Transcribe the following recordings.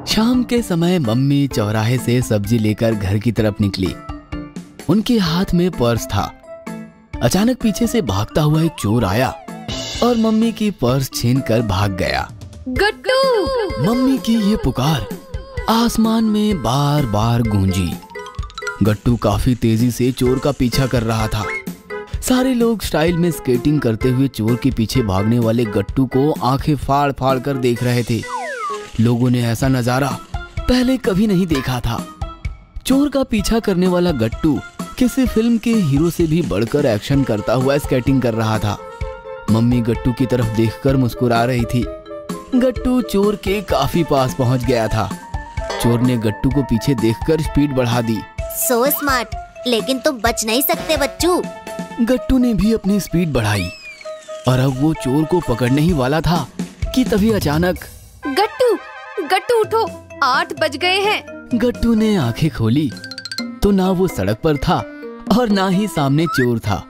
शाम के समय मम्मी चौराहे से सब्जी लेकर घर की तरफ निकली। उनके हाथ में पर्स था। अचानक पीछे से भागता हुआ एक चोर आया और मम्मी की पर्स छीनकर भाग गया। गट्टू! मम्मी की ये पुकार आसमान में बार बार गूंजी। गट्टू काफी तेजी से चोर का पीछा कर रहा था। सारे लोग स्टाइल में स्केटिंग करते हुए चोर के पीछे भागने वाले गट्टू को आंखें फाड़ फाड़ कर देख रहे थे। लोगों ने ऐसा नजारा पहले कभी नहीं देखा था। चोर का पीछा करने वाला गट्टू किसी फिल्म के हीरो से भी बढ़कर एक्शन करता हुआ स्केटिंग कर रहा था। मम्मी गट्टू की तरफ देखकर मुस्कुरा रही थी। गट्टू चोर के काफी पास पहुंच गया था। चोर ने गट्टू को पीछे देखकर स्पीड बढ़ा दी। सो स्मार्ट, लेकिन तुम बच नहीं सकते बच्चू। गट्टू ने भी अपनी स्पीड बढ़ाई और अब वो चोर को पकड़ने ही वाला था कि तभी अचानक गट्टू उठो, 8 बज गए हैं। गट्टू ने आंखें खोली तो ना वो सड़क पर था और ना ही सामने चोर था।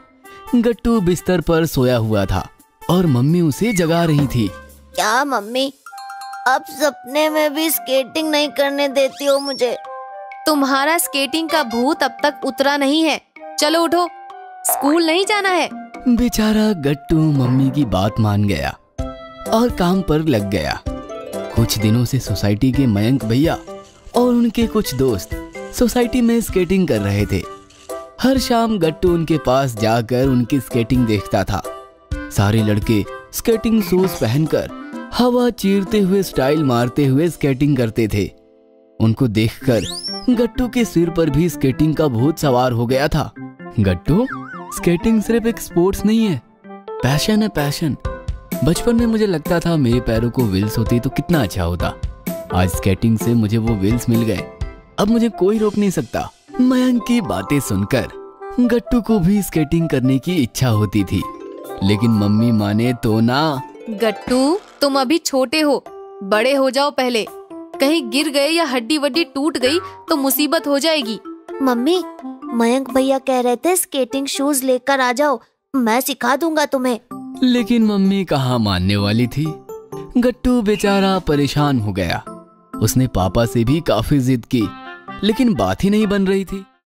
गट्टू बिस्तर पर सोया हुआ था और मम्मी उसे जगा रही थी। क्या मम्मी, अब सपने में भी स्केटिंग नहीं करने देती हो मुझे? तुम्हारा स्केटिंग का भूत अब तक उतरा नहीं है। चलो उठो, स्कूल नहीं जाना है। बेचारा गट्टू मम्मी की बात मान गया और काम पर लग गया। कुछ दिनों से सोसाइटी के मयंक भैया और उनके कुछ दोस्त सोसाइटी में स्केटिंग कर रहे थे। हर शाम गट्टू उनके पास जाकर उनकी स्केटिंग देखता था। सारे लड़के स्केटिंग शूज पहनकर हवा चीरते हुए स्टाइल मारते हुए स्केटिंग करते थे। उनको देखकर गट्टू के सिर पर भी स्केटिंग का भूत सवार हो गया था। गट्टू, स्केटिंग सिर्फ एक स्पोर्ट्स नहीं है, पैशन है, पैशन। बचपन में मुझे लगता था मेरे पैरों को व्हील्स होती तो कितना अच्छा होता। आज स्केटिंग से मुझे वो व्हील्स मिल गए। अब मुझे कोई रोक नहीं सकता। मयंक की बातें सुनकर गट्टू को भी स्केटिंग करने की इच्छा होती थी, लेकिन मम्मी माने तो ना। गट्टू, तुम अभी छोटे हो, बड़े हो जाओ पहले। कहीं गिर गए या हड्डी वड्डी टूट गई तो मुसीबत हो जाएगी। मम्मी, मयंक भैया कह रहे थे स्केटिंग शूज लेकर आ जाओ, मैं सिखा दूंगा तुम्हें। लेकिन मम्मी कहाँ मानने वाली थी। गट्टू बेचारा परेशान हो गया। उसने पापा से भी काफी जिद की, लेकिन बात ही नहीं बन रही थी।